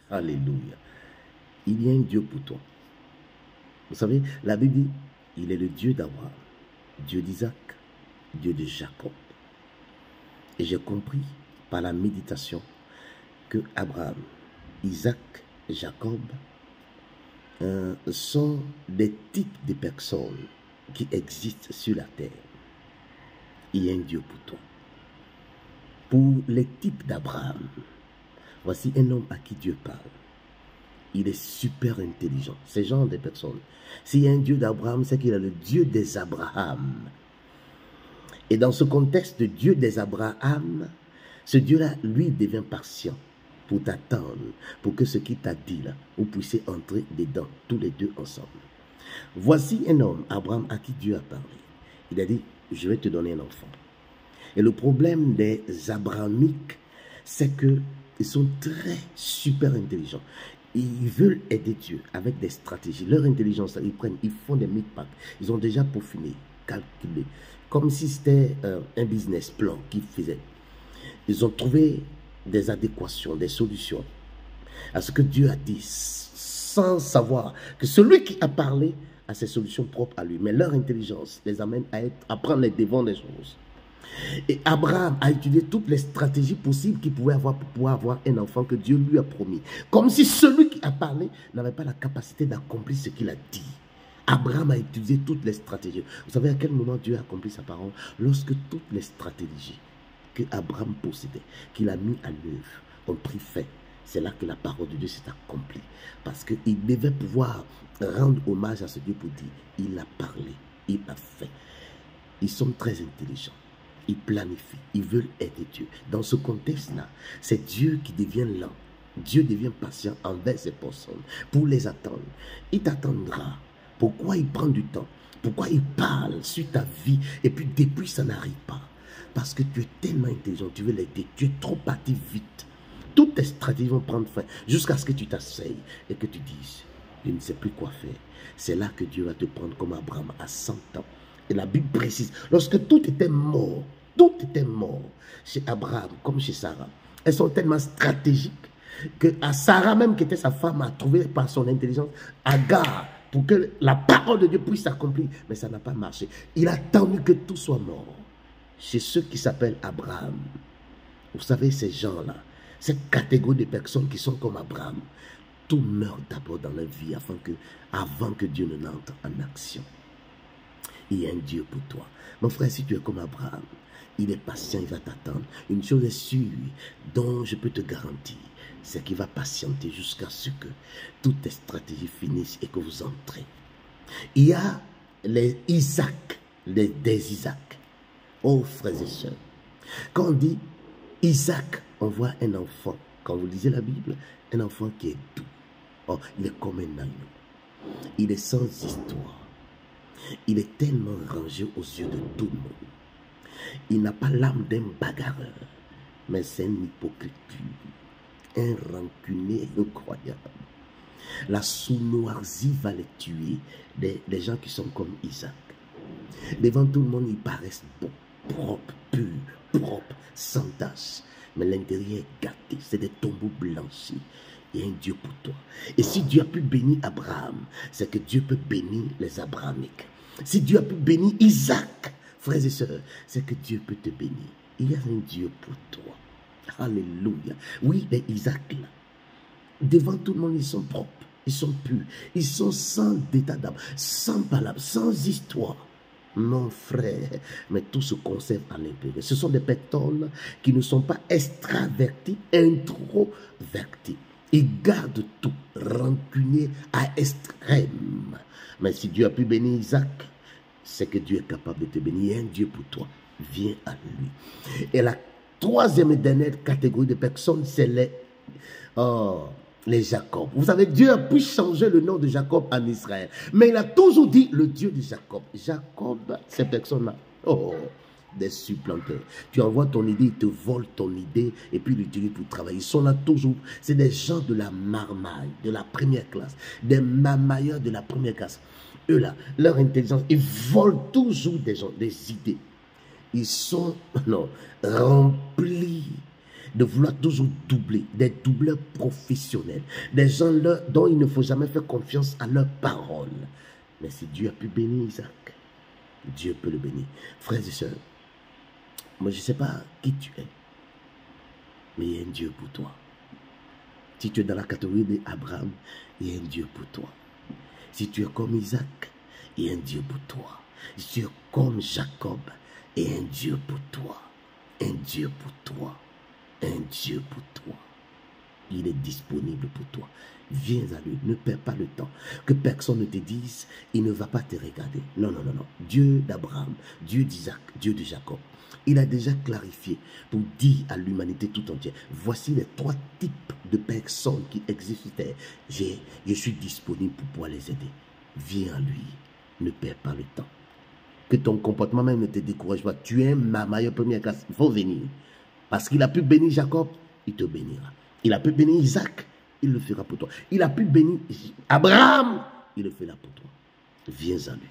Alléluia. Il y a un Dieu pour toi. Vous savez, la Bible dit, il est le Dieu d'Abraham, Dieu d'Isaac, Dieu de Jacob. Et j'ai compris par la méditation que Abraham, Isaac, Jacob sont des types de personnes qui existent sur la terre. Il y a un Dieu pour toi. Pour les types d'Abraham, voici un homme à qui Dieu parle. Il est super intelligent. Ce genre de personnes. S'il y a un Dieu d'Abraham, c'est qu'il est le Dieu des Abraham. Et dans ce contexte de Dieu des Abraham, ce Dieu-là, lui, devient patient pour t'attendre, pour que ce qu'il t'a dit là, vous puissiez entrer dedans, tous les deux ensemble. Voici un homme, Abraham, à qui Dieu a parlé. Il a dit, je vais te donner un enfant. Et le problème des Abrahamiques, c'est qu'ils sont très super intelligents. Ils veulent aider Dieu avec des stratégies. Leur intelligence, ils font des mid-packs. Ils ont déjà peaufiné, calculé, comme si c'était un business plan qu'ils faisaient. Ils ont trouvé des adéquations, des solutions à ce que Dieu a dit, sans savoir que celui qui a parlé a ses solutions propres à lui. Mais leur intelligence les amène à prendre les devants des choses. Et Abraham a étudié toutes les stratégies possibles qu'il pouvait avoir pour pouvoir avoir un enfant que Dieu lui a promis. Comme si celui qui a parlé n'avait pas la capacité d'accomplir ce qu'il a dit. Abraham a étudié toutes les stratégies. Vous savez à quel moment Dieu a accompli sa parole? Lorsque toutes les stratégies que Abraham possédait, qu'il a mis à l'œuvre, ont pris fin. C'est là que la parole de Dieu s'est accomplie. Parce qu'il devait pouvoir rendre hommage à ce Dieu pour dire, il a parlé, il a fait. Ils sont très intelligents. Ils planifient, ils veulent aider Dieu. Dans ce contexte-là, c'est Dieu qui devient lent. Dieu devient patient envers ces personnes pour les attendre. Il t'attendra. Pourquoi il prend du temps? Pourquoi il parle sur ta vie et puis depuis ça n'arrive pas? Parce que tu es tellement intelligent, tu veux l'aider. Tu es trop parti vite. Toutes tes stratégies vont prendre fin jusqu'à ce que tu t'asseyes et que tu dises, je ne sais plus quoi faire. C'est là que Dieu va te prendre comme Abraham à 100 ans. Et la Bible précise, lorsque tout était mort chez Abraham comme chez Sarah. Elles sont tellement stratégiques que à Sarah même qui était sa femme a trouvé par son intelligence Agar pour que la parole de Dieu puisse s'accomplir. Mais ça n'a pas marché. Il a attendu que tout soit mort. Chez ceux qui s'appellent Abraham. Vous savez ces gens-là, cette catégorie de personnes qui sont comme Abraham, tout meurt d'abord dans leur vie avant que Dieu ne l'entre en action. Il y a un Dieu pour toi. Mon frère, si tu es comme Abraham, il est patient, il va t'attendre. Une chose est sûre, dont je peux te garantir, c'est qu'il va patienter jusqu'à ce que toutes tes stratégies finissent et que vous entrez. Il y a les Isaac, des Isaac. Oh, frères et sœurs, quand on dit Isaac, on voit un enfant. Quand vous lisez la Bible, un enfant qui est doux. Oh, il est comme un agneau. Il est sans histoire. Il est tellement rangé aux yeux de tout le monde. Il n'a pas l'âme d'un bagarreur, mais c'est un hypocrite pur, un rancunier incroyable. La sournoiserie va les tuer, des gens qui sont comme Isaac. Devant tout le monde, ils paraissent beaux, propres, purs, propres, sans tache. Mais l'intérieur est gâté, c'est des tombeaux blanchis. Il y a un Dieu pour toi. Et si Dieu a pu bénir Abraham, c'est que Dieu peut bénir les Abrahamiques. Si Dieu a pu bénir Isaac, frères et sœurs, c'est que Dieu peut te bénir. Il y a un Dieu pour toi. Alléluia. Oui, les Isaac là, devant tout le monde, ils sont propres, ils sont purs, ils sont sans état d'âme, sans palabres, sans histoire. Mon frère, mais tout se conserve à l'intérieur. Ce sont des personnes qui ne sont pas extraverties, introverties. Ils gardent tout, rancunier à extrême. Mais si Dieu a pu bénir Isaac, c'est que Dieu est capable de te bénir. Il y a un Dieu pour toi. Viens à lui. Et la troisième et dernière catégorie de personnes, c'est les Jacob. Vous savez, Dieu a pu changer le nom de Jacob en Israël. Mais il a toujours dit le Dieu de Jacob. Jacob, ces personnes-là, des supplanteurs. Tu envoies ton idée, ils te volent ton idée et puis ils l'utilisent pour travailler. Ils sont là toujours. C'est des gens de la marmaille, de la première classe. Des marmailleurs de la première classe. Eux là, leur intelligence, ils volent toujours des gens, des idées. Ils sont remplis de vouloir toujours doubler, des doubleurs professionnels, des gens dont il ne faut jamais faire confiance à leurs paroles. Mais si Dieu a pu bénir Isaac, Dieu peut le bénir. Frères et sœurs, moi je ne sais pas qui tu es, mais il y a un Dieu pour toi. Si tu es dans la catégorie d'Abraham, il y a un Dieu pour toi. Si tu es comme Isaac, il y a un Dieu pour toi. Si tu es comme Jacob, il y a un Dieu pour toi. Un Dieu pour toi. Un Dieu pour toi. Il est disponible pour toi. Viens à lui, ne perds pas le temps. Que personne ne te dise, il ne va pas te regarder. Non, non, non, non. Dieu d'Abraham, Dieu d'Isaac, Dieu de Jacob. Il a déjà clarifié pour dire à l'humanité tout entière, voici les 3 types de personnes qui existent. Je suis disponible pour pouvoir les aider. Viens à lui, ne perds pas le temps. Que ton comportement même ne te décourage pas. Tu es ma meilleure première classe. Il faut venir. Parce qu'il a pu bénir Jacob, il te bénira. Il a pu bénir Isaac, il le fera pour toi. Il a pu bénir Abraham, il le fera pour toi. Viens à lui.